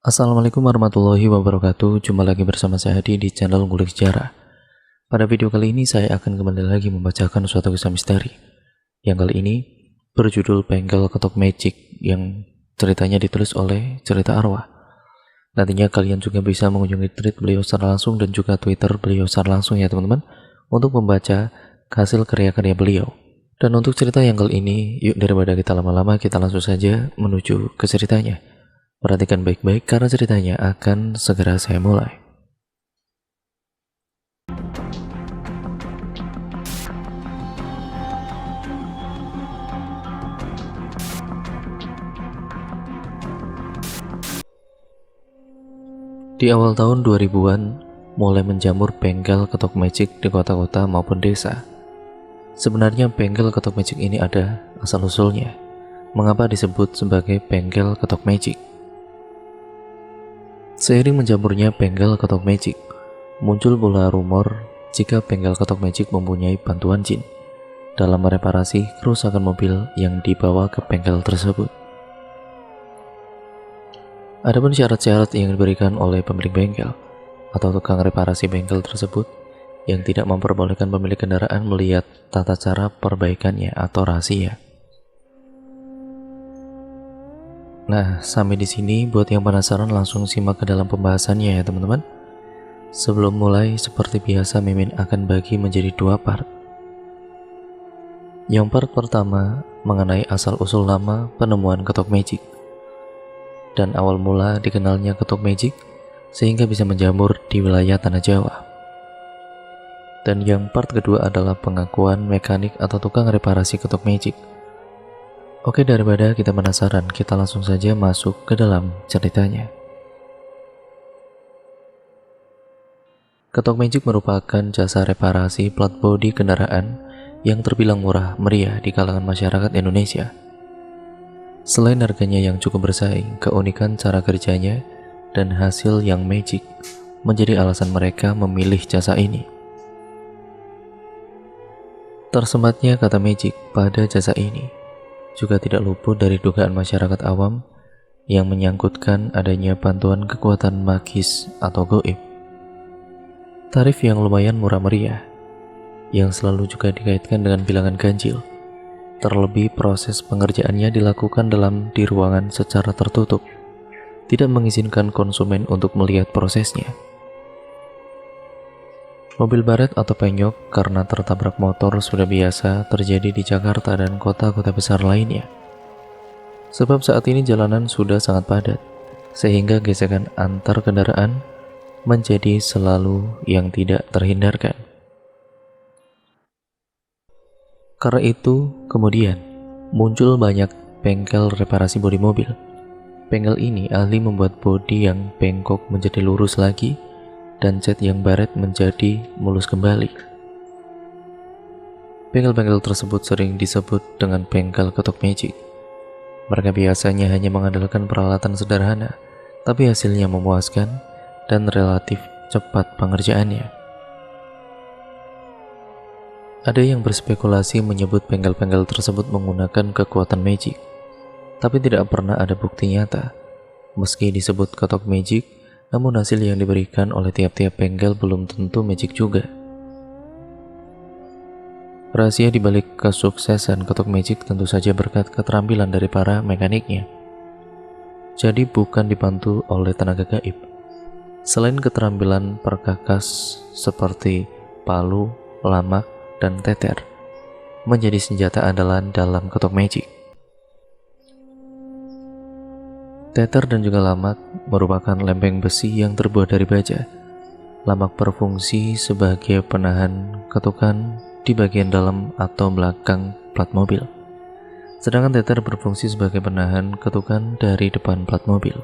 Assalamualaikum warahmatullahi wabarakatuh. Jumpa lagi bersama saya Hadi di channel Ngulik Sejarah. Pada video kali ini saya akan kembali lagi membacakan suatu kisah misteri yang kali ini berjudul Bengkel Ketok Magic, yang ceritanya ditulis oleh Cerita Arwah. Nantinya kalian juga bisa mengunjungi tweet beliau secara langsung dan juga Twitter beliau secara langsung ya teman-teman, untuk membaca hasil karya-karya beliau. Dan untuk cerita yang kali ini, yuk daripada kita lama-lama, kita langsung saja menuju ke ceritanya. Perhatikan baik-baik karena ceritanya akan segera saya mulai. Di awal tahun 2000-an, mulai menjamur bengkel ketok magic di kota-kota maupun desa. Sebenarnya bengkel ketok magic ini ada asal-usulnya. Mengapa disebut sebagai bengkel ketok magic? Seiring menjamurnya bengkel ketok magic, muncul pula rumor jika bengkel ketok magic mempunyai bantuan jin dalam mereparasi kerusakan mobil yang dibawa ke bengkel tersebut. Adapun syarat-syarat yang diberikan oleh pemilik bengkel atau tukang reparasi bengkel tersebut yang tidak memperbolehkan pemilik kendaraan melihat tata cara perbaikannya atau rahasia. Nah, sampai di sini buat yang penasaran langsung simak ke dalam pembahasannya ya teman-teman. Sebelum mulai, seperti biasa Mimin akan bagi menjadi dua part. Yang part pertama mengenai asal-usul nama penemuan ketok magic dan awal mula dikenalnya ketok magic sehingga bisa menjamur di wilayah Tanah Jawa. Dan yang part kedua adalah pengakuan mekanik atau tukang reparasi ketok magic. Oke, daripada kita penasaran, kita langsung saja masuk ke dalam ceritanya. Ketok magic merupakan jasa reparasi plat bodi kendaraan yang terbilang murah meriah di kalangan masyarakat Indonesia. Selain harganya yang cukup bersaing, keunikan cara kerjanya dan hasil yang magic menjadi alasan mereka memilih jasa ini. Tersematnya kata magic pada jasa ini juga tidak luput dari dugaan masyarakat awam yang menyangkutkan adanya bantuan kekuatan magis atau gaib. Tarif yang lumayan murah meriah, yang selalu juga dikaitkan dengan bilangan ganjil. Terlebih proses pengerjaannya dilakukan di ruangan secara tertutup, tidak mengizinkan konsumen untuk melihat prosesnya. Mobil baret atau penyok karena tertabrak motor sudah biasa terjadi di Jakarta dan kota-kota besar lainnya. Sebab saat ini jalanan sudah sangat padat, sehingga gesekan antar kendaraan menjadi selalu yang tidak terhindarkan. Karena itu, kemudian muncul banyak bengkel reparasi bodi mobil. Bengkel ini ahli membuat bodi yang bengkok menjadi lurus lagi, dan cat yang baret menjadi mulus kembali. Bengkel-bengkel tersebut sering disebut dengan bengkel ketok magic. Mereka biasanya hanya mengandalkan peralatan sederhana, tapi hasilnya memuaskan dan relatif cepat pengerjaannya. Ada yang berspekulasi menyebut bengkel-bengkel tersebut menggunakan kekuatan magic, tapi tidak pernah ada bukti nyata. Meski disebut ketok magic, namun hasil yang diberikan oleh tiap-tiap bengkel belum tentu magic juga. Rahasia dibalik kesuksesan ketok magic tentu saja berkat keterampilan dari para mekaniknya. Jadi bukan dibantu oleh tenaga gaib. Selain keterampilan perkakas seperti palu, lamak, dan teter menjadi senjata andalan dalam ketok magic. Teter dan juga lamak merupakan lempeng besi yang terbuat dari baja. Lamak berfungsi sebagai penahan ketukan di bagian dalam atau belakang plat mobil. Sedangkan teter berfungsi sebagai penahan ketukan dari depan plat mobil.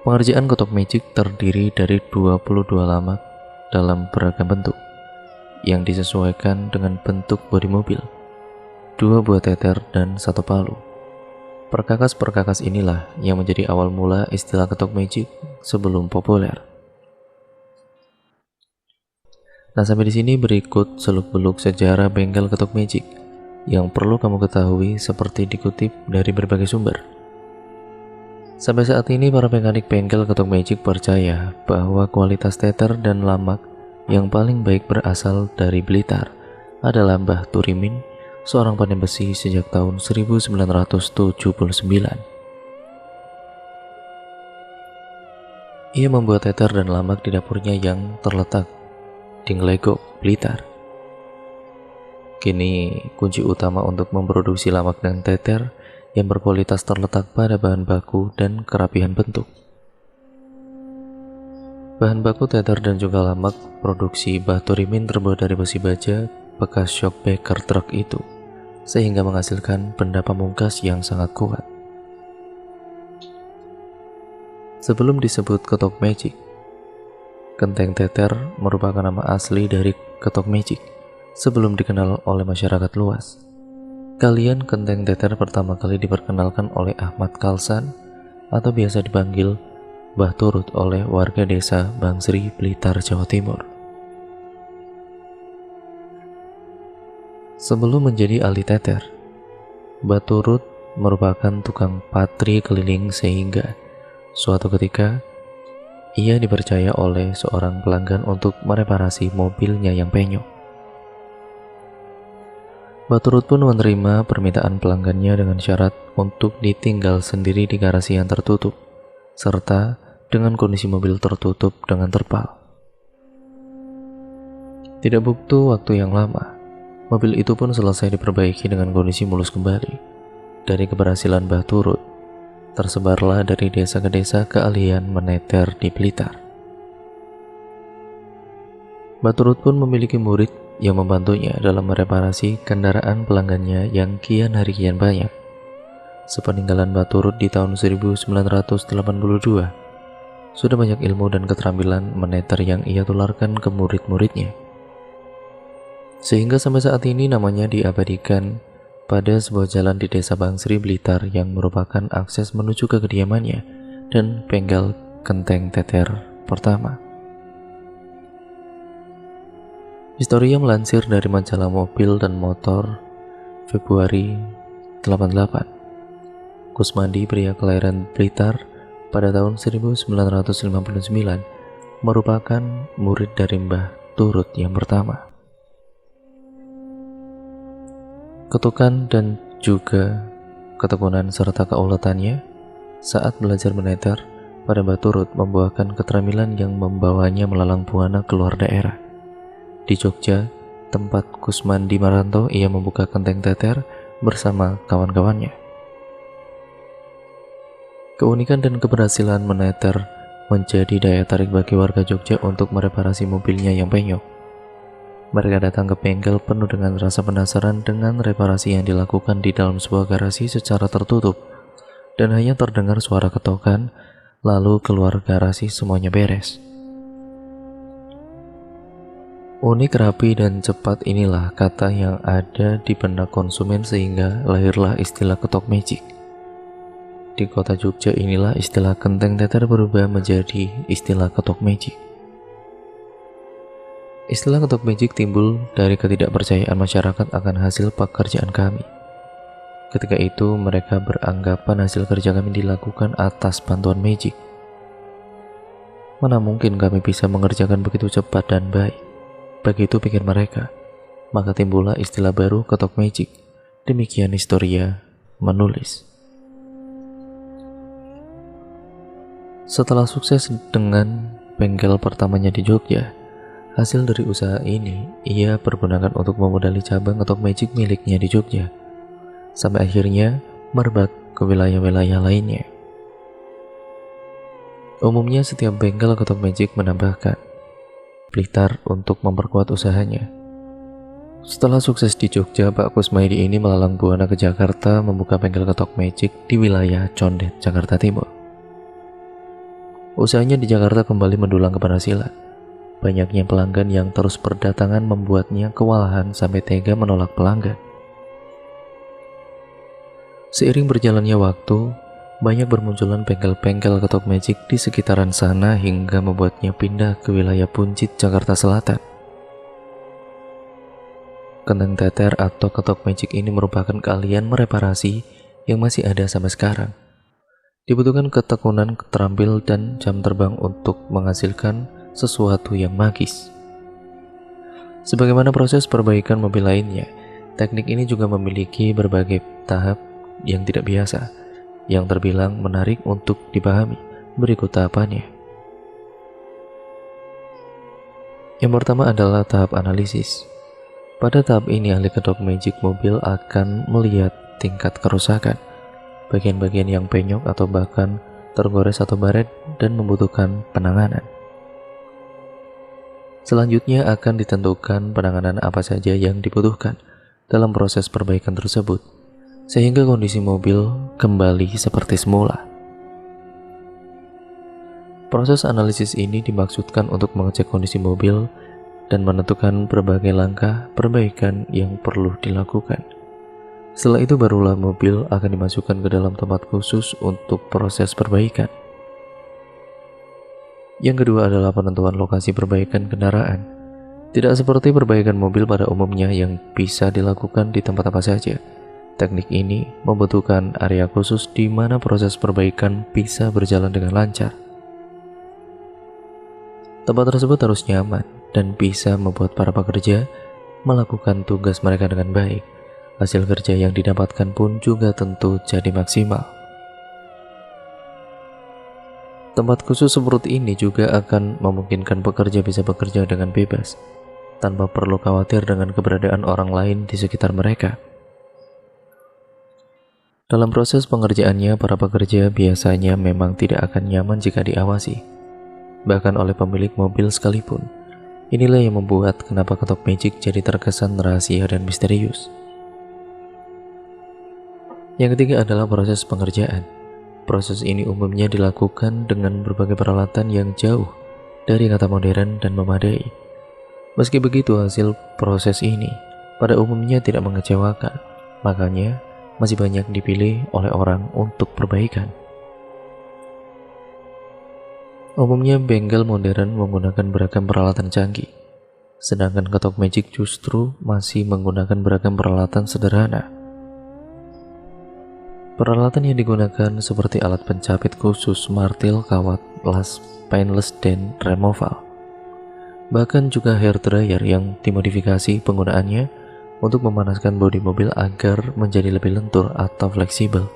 Pengerjaan ketok magic terdiri dari 22 lamak dalam beragam bentuk yang disesuaikan dengan bentuk bodi mobil, 2 buah teter dan 1 palu. Perkakas-perkakas inilah yang menjadi awal mula istilah ketok magic sebelum populer. Nah, sampai di sini berikut seluk-beluk sejarah bengkel ketok magic yang perlu kamu ketahui seperti dikutip dari berbagai sumber. Sampai saat ini para mekanik bengkel ketok magic percaya bahwa kualitas teter dan lamak yang paling baik berasal dari Blitar adalah Mbah Turimin, seorang pandai besi sejak tahun 1979. Ia membuat teter dan lamak di dapurnya yang terletak di Nglegok, Blitar. Kini kunci utama untuk memproduksi lamak dan teter yang berkualitas terletak pada bahan baku dan kerapihan bentuk. Bahan baku teter dan juga lamak produksi Mbah Turimin terbuat dari besi baja bekas shock breaker truk itu, sehingga menghasilkan benda pamungkas yang sangat kuat. Sebelum disebut ketok magic, genteng teter merupakan nama asli dari ketok magic sebelum dikenal oleh masyarakat luas. Kalian genteng teter pertama kali diperkenalkan oleh Ahmad Kalsan atau biasa dipanggil Mbah Turut oleh warga desa Bangsri, Blitar, Jawa Timur. Sebelum menjadi ahli teter, Mbah Turut merupakan tukang patri keliling sehingga suatu ketika ia dipercaya oleh seorang pelanggan untuk mereparasi mobilnya yang penyok. Mbah Turut pun menerima permintaan pelanggannya dengan syarat untuk ditinggal sendiri di garasi yang tertutup, serta dengan kondisi mobil tertutup dengan terpal. Tidak butuh waktu yang lama, mobil itu pun selesai diperbaiki dengan kondisi mulus kembali. Dari keberhasilan Mbah Turut, tersebarlah dari desa ke desa keahlian meneter di Blitar. Mbah Turut pun memiliki murid yang membantunya dalam mereparasi kendaraan pelanggannya yang kian hari kian banyak. Sepeninggalan Mbah Turut di tahun 1982, sudah banyak ilmu dan keterampilan meneter yang ia tularkan ke murid-muridnya. Sehingga sampai saat ini namanya diabadikan pada sebuah jalan di desa Bangsri, Blitar yang merupakan akses menuju ke kediamannya dan bengkel genteng teter pertama. Historia melansir dari majalah Mobil dan Motor Februari 88. Kusmandi, pria kelahiran Blitar pada tahun 1959, merupakan murid dari Mbah Turut yang pertama. Ketukan dan juga ketekunan serta keuletannya saat belajar meneter pada Mbah Turut membuahkan keterampilan yang membawanya melalang buana keluar daerah. Di Jogja, tempat Kusmandi merantau, ia membuka genteng teter bersama kawan-kawannya. Keunikan dan keberhasilan meneter menjadi daya tarik bagi warga Jogja untuk mereparasi mobilnya yang penyok. Mereka datang ke bengkel penuh dengan rasa penasaran dengan reparasi yang dilakukan di dalam sebuah garasi secara tertutup, dan hanya terdengar suara ketokan, lalu keluar garasi semuanya beres. Unik, rapi, dan cepat, inilah kata yang ada di benak konsumen sehingga lahirlah istilah ketok magic. Di kota Jogja inilah istilah genteng teter berubah menjadi istilah ketok magic. Istilah ketok magic timbul dari ketidakpercayaan masyarakat akan hasil pekerjaan kami. Ketika itu mereka beranggapan hasil kerja kami dilakukan atas bantuan magic. Mana mungkin kami bisa mengerjakan begitu cepat dan baik? Begitu pikir mereka, maka timbullah istilah baru ketok magic. Demikian Historia menulis. Setelah sukses dengan bengkel pertamanya di Jogja, hasil dari usaha ini ia pergunakan untuk memodali cabang ketok magic miliknya di Jogja, sampai akhirnya merebak ke wilayah-wilayah lainnya. Umumnya setiap bengkel ketok magic menambahkan Blitar untuk memperkuat usahanya. Setelah sukses di Jogja, Pak Kusmaidi ini melalang buana ke Jakarta membuka bengkel ketok magic di wilayah Condet, Jakarta Timur. Usahanya di Jakarta kembali mendulang keberhasilan. Banyaknya pelanggan yang terus berdatangan membuatnya kewalahan sampai tega menolak pelanggan. Seiring berjalannya waktu, banyak bermunculan bengkel-bengkel ketok magic di sekitaran sana hingga membuatnya pindah ke wilayah Puncit, Jakarta Selatan. Genteng teter atau ketok magic ini merupakan keahlian mereparasi yang masih ada sampai sekarang. Dibutuhkan ketekunan, terampil, dan jam terbang untuk menghasilkan sesuatu yang magis. Sebagaimana proses perbaikan mobil lainnya, teknik ini juga memiliki berbagai tahap yang tidak biasa, yang terbilang menarik untuk dipahami. Berikut tahapannya. Yang pertama adalah tahap analisis. Pada tahap ini, ahli kedok magic mobil akan melihat tingkat kerusakan, bagian-bagian yang penyok atau bahkan tergores atau baret dan membutuhkan penanganan. Selanjutnya akan ditentukan penanganan apa saja yang dibutuhkan dalam proses perbaikan tersebut, sehingga kondisi mobil kembali seperti semula. Proses analisis ini dimaksudkan untuk mengecek kondisi mobil dan menentukan berbagai langkah perbaikan yang perlu dilakukan. Setelah itu barulah mobil akan dimasukkan ke dalam tempat khusus untuk proses perbaikan. Yang kedua adalah penentuan lokasi perbaikan kendaraan. Tidak seperti perbaikan mobil pada umumnya yang bisa dilakukan di tempat apa saja. Teknik ini membutuhkan area khusus di mana proses perbaikan bisa berjalan dengan lancar. Tempat tersebut harus nyaman dan bisa membuat para pekerja melakukan tugas mereka dengan baik. Hasil kerja yang didapatkan pun juga tentu jadi maksimal. Tempat khusus seperti ini juga akan memungkinkan pekerja bisa bekerja dengan bebas, tanpa perlu khawatir dengan keberadaan orang lain di sekitar mereka. Dalam proses pengerjaannya, para pekerja biasanya memang tidak akan nyaman jika diawasi, bahkan oleh pemilik mobil sekalipun. Inilah yang membuat kenapa kedok magic jadi terkesan rahasia dan misterius. Yang ketiga adalah proses pengerjaan. Proses ini umumnya dilakukan dengan berbagai peralatan yang jauh dari kata modern dan memadai. Meski begitu, hasil proses ini pada umumnya tidak mengecewakan, makanya masih banyak dipilih oleh orang untuk perbaikan. Umumnya bengkel modern menggunakan beragam peralatan canggih, sedangkan kedok magic justru masih menggunakan beragam peralatan sederhana. Peralatan yang digunakan seperti alat pencapit khusus, martil, kawat, las, painless, dan removal. Bahkan juga hair dryer yang dimodifikasi penggunaannya untuk memanaskan bodi mobil agar menjadi lebih lentur atau fleksibel.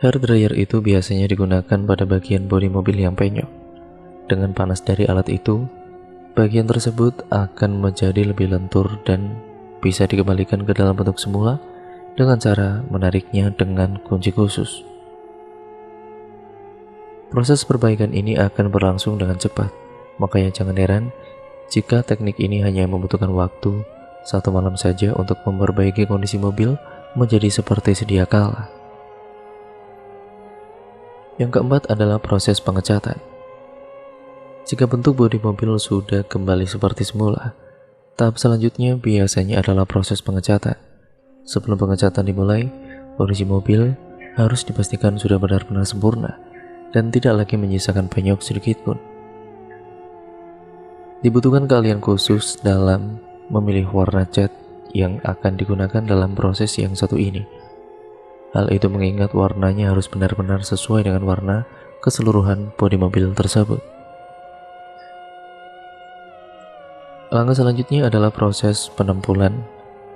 Hair dryer itu biasanya digunakan pada bagian bodi mobil yang penyok. Dengan panas dari alat itu, bagian tersebut akan menjadi lebih lentur dan bisa dikembalikan ke dalam bentuk semula dengan cara menariknya dengan kunci khusus. Proses perbaikan ini akan berlangsung dengan cepat, makanya jangan heran jika teknik ini hanya membutuhkan waktu 1 malam saja untuk memperbaiki kondisi mobil menjadi seperti sedia kala. Yang keempat adalah proses pengecatan. Jika bentuk bodi mobil sudah kembali seperti semula, tahap selanjutnya biasanya adalah proses pengecatan. Sebelum pengecatan dimulai, kondisi mobil harus dipastikan sudah benar-benar sempurna dan tidak lagi menyisakan penyok sedikit pun. Dibutuhkan keahlian khusus dalam memilih warna cat yang akan digunakan dalam proses yang satu ini. Hal itu mengingat warnanya harus benar-benar sesuai dengan warna keseluruhan bodi mobil tersebut. Langkah selanjutnya adalah proses penempulan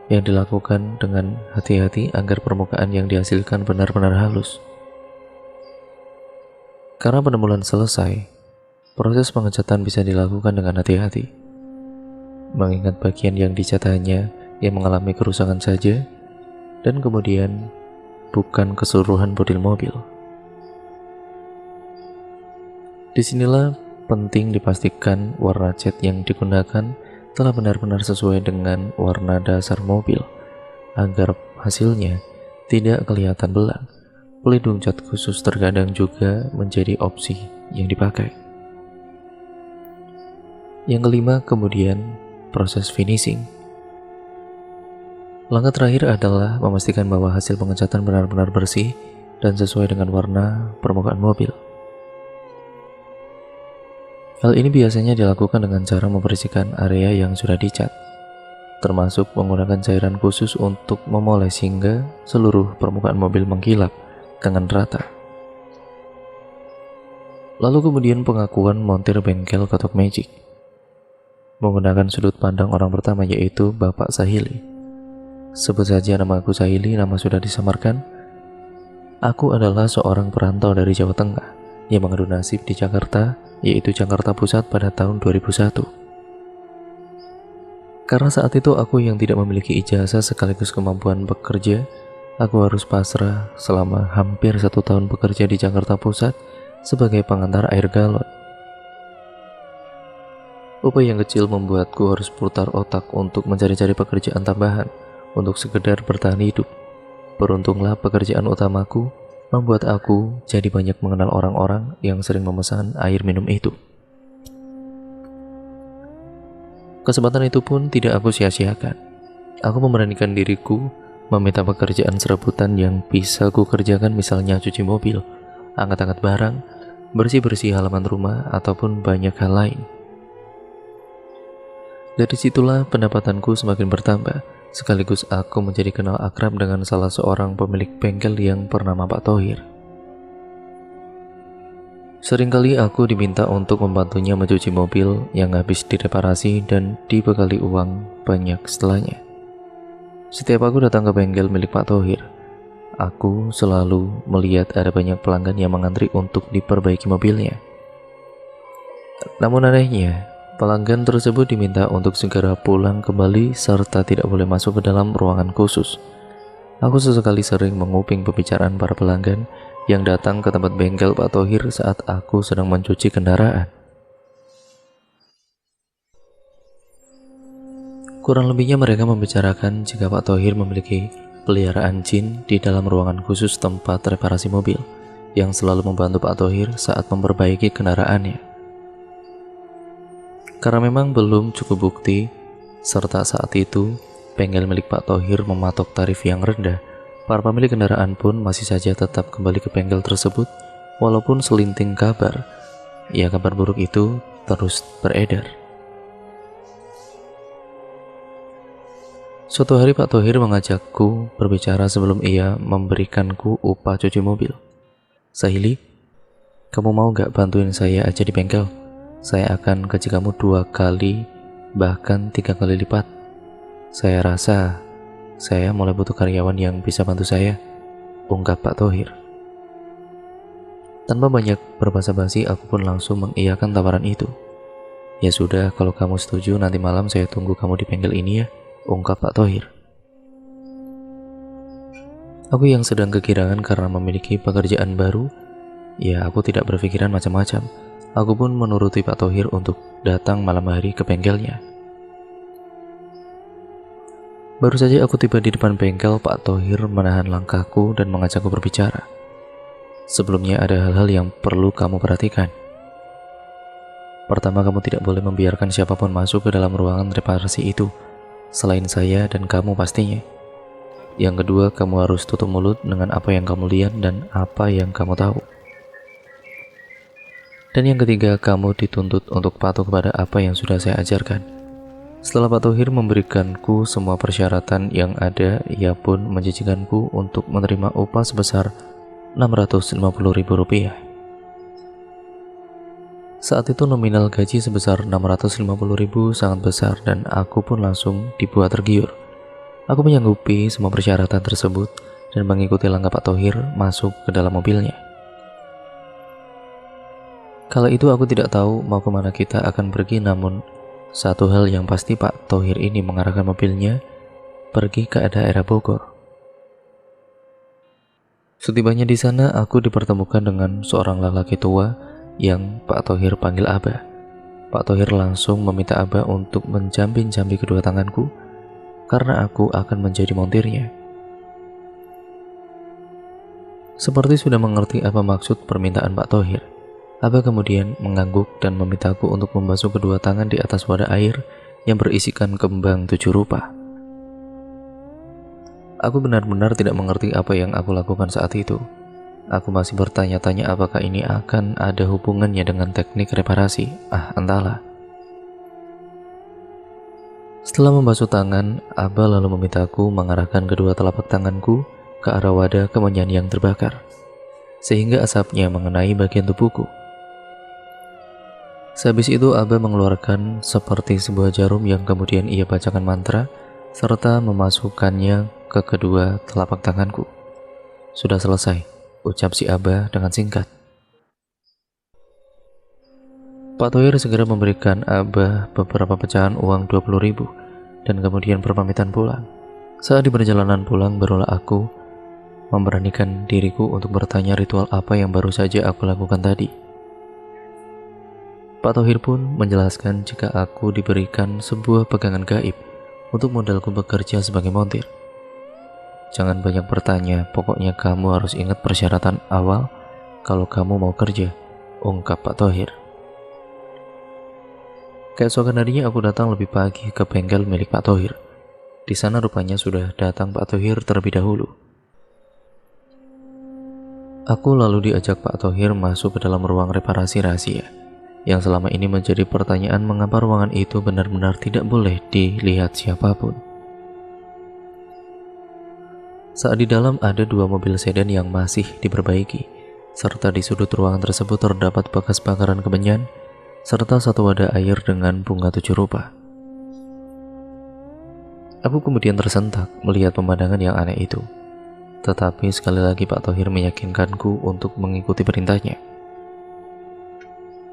yang dilakukan dengan hati-hati agar permukaan yang dihasilkan benar-benar halus. Karena penempulan selesai, proses pengecatan bisa dilakukan dengan hati-hati, mengingat bagian yang dicat hanya yang mengalami kerusakan saja dan kemudian bukan keseluruhan bodi mobil. Disinilah penting dipastikan warna cat yang digunakan telah benar-benar sesuai dengan warna dasar mobil, agar hasilnya tidak kelihatan belang. Pelindung cat khusus terkadang juga menjadi opsi yang dipakai. Yang kelima, kemudian proses finishing. Langkah terakhir adalah memastikan bahwa hasil pengecatan benar-benar bersih dan sesuai dengan warna permukaan mobil. Hal ini biasanya dilakukan dengan cara membersihkan area yang sudah dicat. termasuk menggunakan cairan khusus untuk memoles hingga seluruh permukaan mobil mengkilap dengan rata. Lalu kemudian pengakuan montir bengkel Kotok Magic menggunakan sudut pandang orang pertama, yaitu Bapak Sahili. Sebut saja nama aku Sahili, nama sudah disamarkan. Aku adalah seorang perantau dari Jawa Tengah yang mengadu nasib di Jakarta, yaitu Jakarta Pusat pada tahun 2001. Karena saat itu aku yang tidak memiliki ijazah sekaligus kemampuan bekerja, aku harus pasrah selama hampir 1 tahun bekerja di Jakarta Pusat sebagai pengantar air galon. Upah yang kecil membuatku harus putar otak untuk mencari-cari pekerjaan tambahan untuk sekedar bertahan hidup. Beruntunglah pekerjaan utamaku membuat aku jadi banyak mengenal orang-orang yang sering memesan air minum itu. Kesempatan itu pun tidak aku sia-siakan. Aku memberanikan diriku meminta pekerjaan serabutan yang bisa ku kerjakan, misalnya cuci mobil, angkat-angkat barang, bersih-bersih halaman rumah, ataupun banyak hal lain. Dari situlah pendapatanku semakin bertambah, sekaligus aku menjadi kenal akrab dengan salah seorang pemilik bengkel yang bernama Pak Thohir. Seringkali aku diminta untuk membantunya mencuci mobil yang habis direparasi dan dibekali uang banyak setelahnya. Setiap aku datang ke bengkel milik Pak Thohir, aku selalu melihat ada banyak pelanggan yang mengantri untuk diperbaiki mobilnya. Namun anehnya, pelanggan tersebut diminta untuk segera pulang kembali serta tidak boleh masuk ke dalam ruangan khusus. Aku sesekali sering menguping pembicaraan para pelanggan yang datang ke tempat bengkel Pak Thohir saat aku sedang mencuci kendaraan. Kurang lebihnya mereka membicarakan jika Pak Thohir memiliki peliharaan jin di dalam ruangan khusus tempat reparasi mobil yang selalu membantu Pak Thohir saat memperbaiki kendaraannya. Karena memang belum cukup bukti, serta saat itu bengkel milik Pak Thohir mematok tarif yang rendah, para pemilik kendaraan pun masih saja tetap kembali ke bengkel tersebut walaupun selinting kabar, kabar buruk itu terus beredar. Suatu hari Pak Thohir mengajakku berbicara sebelum ia memberikanku upah cuci mobil. "Sahili, kamu mau gak bantuin saya aja di bengkel? Saya akan gaji kamu 2 kali, bahkan 3 kali lipat. Saya rasa saya mulai butuh karyawan yang bisa bantu saya," ungkap Pak Thohir. Tanpa banyak berbasa-basi, aku pun langsung mengiyakan tawaran itu. "Ya sudah, kalau kamu setuju, nanti malam saya tunggu kamu di bengkel ini ya," ungkap Pak Thohir. Aku yang sedang kegirangan karena memiliki pekerjaan baru, aku tidak berpikiran macam-macam. Aku pun menuruti Pak Thohir untuk datang malam hari ke bengkelnya. Baru saja aku tiba di depan bengkel, Pak Thohir menahan langkahku dan mengajakku berbicara. "Sebelumnya ada hal-hal yang perlu kamu perhatikan. Pertama, kamu tidak boleh membiarkan siapapun masuk ke dalam ruangan reparasi itu, selain saya dan kamu pastinya. Yang kedua, kamu harus tutup mulut dengan apa yang kamu lihat dan apa yang kamu tahu. Dan yang ketiga, kamu dituntut untuk patuh kepada apa yang sudah saya ajarkan." Setelah Pak Thohir memberikanku semua persyaratan yang ada, ia pun menjanjikanku untuk menerima upah sebesar Rp650.000. Saat itu nominal gaji sebesar Rp650.000 sangat besar dan aku pun langsung dibuat tergiur. Aku menyanggupi semua persyaratan tersebut dan mengikuti langkah Pak Thohir masuk ke dalam mobilnya. Kala itu aku tidak tahu mau kemana kita akan pergi, namun satu hal yang pasti, Pak Thohir ini mengarahkan mobilnya pergi ke daerah Bogor. Setibanya di sana, aku dipertemukan dengan seorang lelaki tua yang Pak Thohir panggil Abah. Pak Thohir langsung meminta Abah untuk menjambi-jambi kedua tanganku karena aku akan menjadi montirnya. Seperti sudah mengerti apa maksud permintaan Pak Thohir, Abah kemudian mengangguk dan memintaku untuk membasuh kedua tangan di atas wadah air yang berisikan kembang 7 rupa. Aku benar-benar tidak mengerti apa yang aku lakukan saat itu. Aku masih bertanya-tanya apakah ini akan ada hubungannya dengan teknik reparasi. Entahlah. Setelah membasuh tangan, Abah lalu memintaku mengarahkan kedua telapak tanganku ke arah wadah kemenyan yang terbakar, sehingga asapnya mengenai bagian tubuhku. Sehabis itu Abah mengeluarkan seperti sebuah jarum yang kemudian ia bacakan mantra, serta memasukkannya ke kedua telapak tanganku. Sudah selesai, ucap si Abah dengan singkat. Pak Thohir segera memberikan Abah beberapa pecahan uang 20.000 dan kemudian berpamitan pulang. Saat di perjalanan pulang, barulah aku memberanikan diriku untuk bertanya ritual apa yang baru saja aku lakukan tadi. Pak Thohir pun menjelaskan jika aku diberikan sebuah pegangan gaib untuk modalku bekerja sebagai montir. Jangan banyak bertanya, pokoknya kamu harus ingat persyaratan awal kalau kamu mau kerja, ungkap Pak Thohir. Keesokan harinya aku datang lebih pagi ke bengkel milik Pak Thohir. Di sana rupanya sudah datang Pak Thohir terlebih dahulu. Aku lalu diajak Pak Thohir masuk ke dalam ruang reparasi rahasia, yang selama ini menjadi pertanyaan mengapa ruangan itu benar-benar tidak boleh dilihat siapapun. Saat di dalam ada 2 mobil sedan yang masih diperbaiki, serta di sudut ruangan tersebut terdapat bekas bakaran kemenyan, serta 1 wadah air dengan bunga 7 rupa. Aku kemudian tersentak melihat pemandangan yang aneh itu. Tetapi sekali lagi Pak Thohir meyakinkanku untuk mengikuti perintahnya.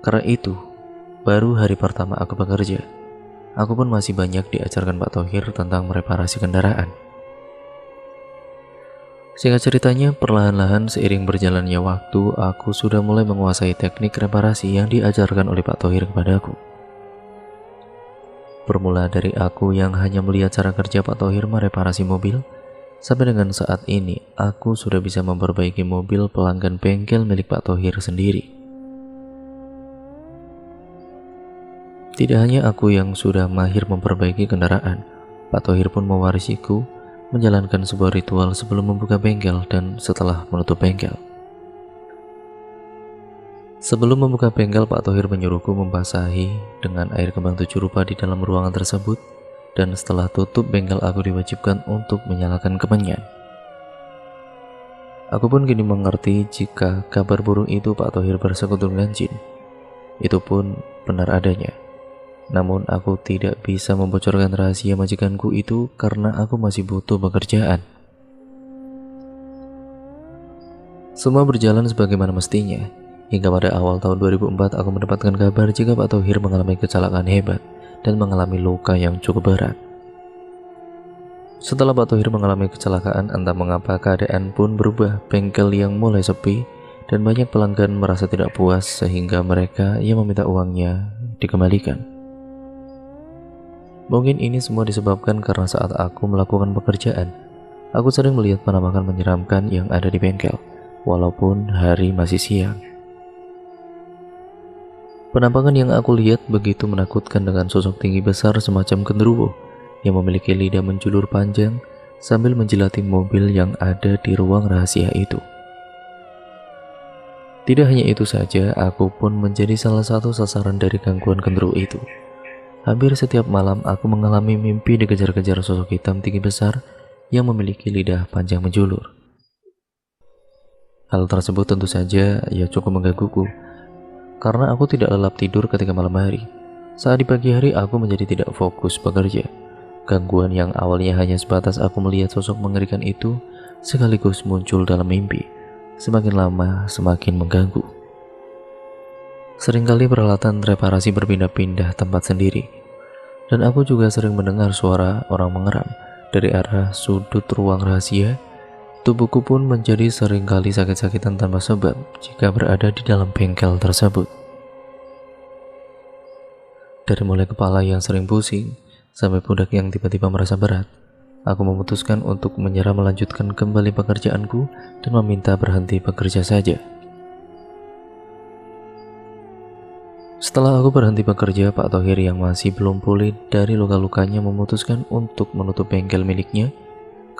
Karena itu, baru hari pertama aku bekerja, aku pun masih banyak diajarkan Pak Thohir tentang mereparasi kendaraan. Singkat ceritanya, perlahan-lahan seiring berjalannya waktu, aku sudah mulai menguasai teknik reparasi yang diajarkan oleh Pak Thohir kepadaku. Bermula dari aku yang hanya melihat cara kerja Pak Thohir mereparasi mobil, sampai dengan saat ini aku sudah bisa memperbaiki mobil pelanggan bengkel milik Pak Thohir sendiri. Tidak hanya aku yang sudah mahir memperbaiki kendaraan, Pak Thohir pun mewarisiku menjalankan sebuah ritual sebelum membuka bengkel dan setelah menutup bengkel. Sebelum membuka bengkel, Pak Thohir menyuruhku membasahi dengan air kembang 7 rupa di dalam ruangan tersebut, dan setelah tutup bengkel aku diwajibkan untuk menyalakan kemenyan. Aku pun kini mengerti jika kabar burung itu Pak Thohir bersekutu dengan jin. Itu pun benar adanya. Namun aku tidak bisa membocorkan rahasia majikanku itu karena aku masih butuh pekerjaan. Semua berjalan sebagaimana mestinya, hingga pada awal tahun 2004 aku mendapatkan kabar jika Pak Thohir mengalami kecelakaan hebat dan mengalami luka yang cukup berat. Setelah Pak Thohir mengalami kecelakaan, entah mengapa keadaan pun berubah, bengkel yang mulai sepi dan banyak pelanggan merasa tidak puas sehingga mereka yang meminta uangnya dikembalikan. Mungkin ini semua disebabkan karena saat aku melakukan pekerjaan, aku sering melihat penampakan menyeramkan yang ada di bengkel, walaupun hari masih siang. Penampakan yang aku lihat begitu menakutkan dengan sosok tinggi besar semacam genderuwo yang memiliki lidah menjulur panjang sambil menjilati mobil yang ada di ruang rahasia itu. Tidak hanya itu saja, aku pun menjadi salah satu sasaran dari gangguan genderuwo itu. Hampir setiap malam aku mengalami mimpi dikejar-kejar sosok hitam tinggi besar yang memiliki lidah panjang menjulur. Hal tersebut tentu saja cukup menggangguku, karena aku tidak lelap tidur ketika malam hari. Saat di pagi hari aku menjadi tidak fokus bekerja. Gangguan yang awalnya hanya sebatas aku melihat sosok mengerikan itu sekaligus muncul dalam mimpi. Semakin lama semakin mengganggu. Seringkali peralatan reparasi berpindah-pindah tempat sendiri, dan aku juga sering mendengar suara orang mengeram dari arah sudut ruang rahasia. Tubuhku pun menjadi seringkali sakit-sakitan tanpa sebab jika berada di dalam bengkel tersebut. Dari mulai kepala yang sering pusing, sampai pundak yang tiba-tiba merasa berat, aku memutuskan untuk menyerah melanjutkan kembali pekerjaanku dan meminta berhenti bekerja saja. Setelah aku berhenti bekerja, Pak Thohir yang masih belum pulih dari luka-lukanya memutuskan untuk menutup bengkel miliknya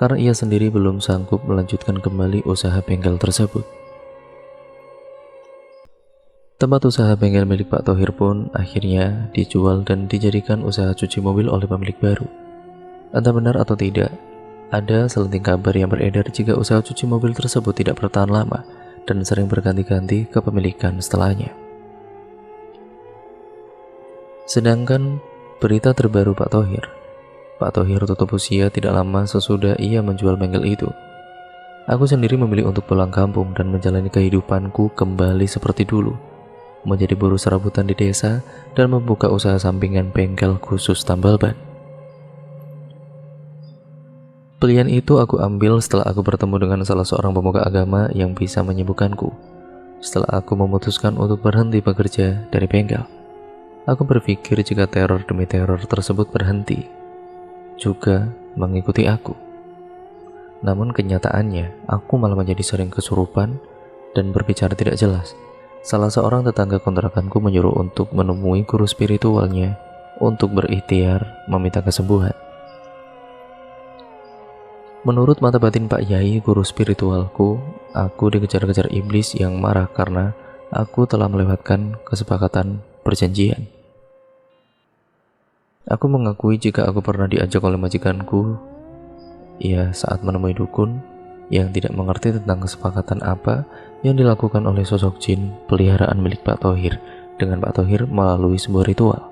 karena ia sendiri belum sanggup melanjutkan kembali usaha bengkel tersebut. Tempat usaha bengkel milik Pak Thohir pun akhirnya dijual dan dijadikan usaha cuci mobil oleh pemilik baru. Entah benar atau tidak, ada selenting kabar yang beredar jika usaha cuci mobil tersebut tidak bertahan lama dan sering berganti-ganti kepemilikan setelahnya. Sedangkan berita terbaru Pak Thohir tutup usia tidak lama sesudah ia menjual bengkel itu. Aku sendiri memilih untuk pulang kampung dan menjalani kehidupanku kembali seperti dulu, menjadi buruh serabutan di desa dan membuka usaha sampingan bengkel khusus tambal ban. Pilihan itu aku ambil setelah aku bertemu dengan salah seorang pemuka agama yang bisa menyembuhkanku. Setelah aku memutuskan untuk berhenti bekerja dari bengkel, aku berpikir jika teror demi teror tersebut berhenti, juga mengikuti aku. Namun kenyataannya, aku malah menjadi sering kesurupan dan berbicara tidak jelas. Salah seorang tetangga kontrakanku menyuruh untuk menemui guru spiritualnya untuk berikhtiar meminta kesembuhan. Menurut mata batin Pak Yai, guru spiritualku, aku dikejar-kejar iblis yang marah karena aku telah melewatkan kesepakatan perjanjian. Aku mengakui jika aku pernah diajak oleh majikanku, saat menemui dukun yang tidak mengerti tentang kesepakatan apa yang dilakukan oleh sosok jin peliharaan milik Pak Thohir dengan Pak Thohir melalui sebuah ritual.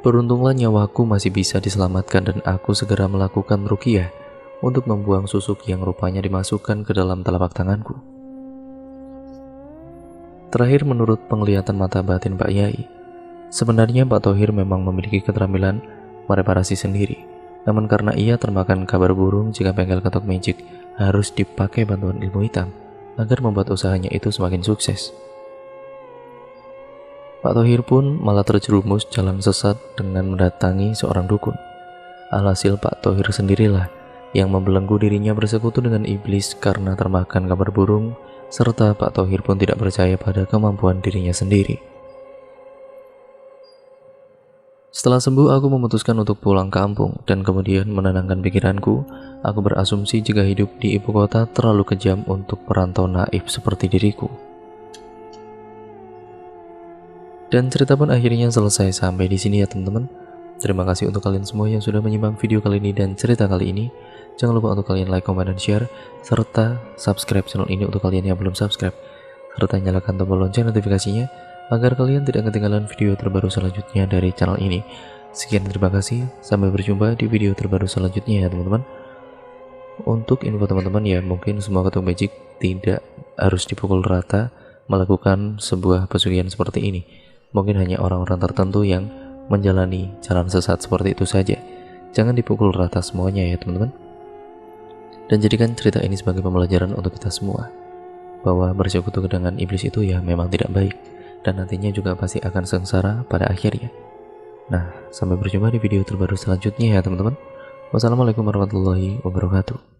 Beruntunglah nyawaku masih bisa diselamatkan dan aku segera melakukan ruqyah untuk membuang susuk yang rupanya dimasukkan ke dalam telapak tanganku. Terakhir, menurut penglihatan mata batin Pak Yai, sebenarnya Pak Thohir memang memiliki keterampilan mereparasi sendiri. Namun karena ia termakan kabar burung jika bengkel ketok magic harus dipakai bantuan ilmu hitam agar membuat usahanya itu semakin sukses. Pak Thohir pun malah terjerumus jalan sesat dengan mendatangi seorang dukun. Alhasil Pak Thohir sendirilah yang membelenggu dirinya bersekutu dengan iblis karena termakan kabar burung, serta Pak Thohir pun tidak percaya pada kemampuan dirinya sendiri. Setelah sembuh, aku memutuskan untuk pulang kampung dan kemudian menenangkan pikiranku. Aku berasumsi jika hidup di ibu kota terlalu kejam untuk perantau naif seperti diriku. Dan cerita pun akhirnya selesai sampai di sini ya teman-teman. Terima kasih untuk kalian semua yang sudah menyimak video kali ini dan cerita kali ini. Jangan lupa untuk kalian like, comment, dan share, serta subscribe channel ini untuk kalian yang belum subscribe, serta nyalakan tombol lonceng notifikasinya agar kalian tidak ketinggalan video terbaru selanjutnya dari channel ini. Sekian, terima kasih, sampai berjumpa di video terbaru selanjutnya ya teman-teman. Untuk info teman-teman ya, mungkin semua ketok magic tidak harus dipukul rata melakukan sebuah pesugihan seperti ini. Mungkin hanya orang-orang tertentu yang menjalani jalan sesat seperti itu saja. Jangan dipukul rata semuanya ya teman-teman. Dan jadikan cerita ini sebagai pembelajaran untuk kita semua, bahwa bersekutu dengan iblis itu ya memang tidak baik, dan nantinya juga pasti akan sengsara pada akhirnya. Nah, sampai berjumpa di video terbaru selanjutnya ya teman-teman. Wassalamualaikum warahmatullahi wabarakatuh.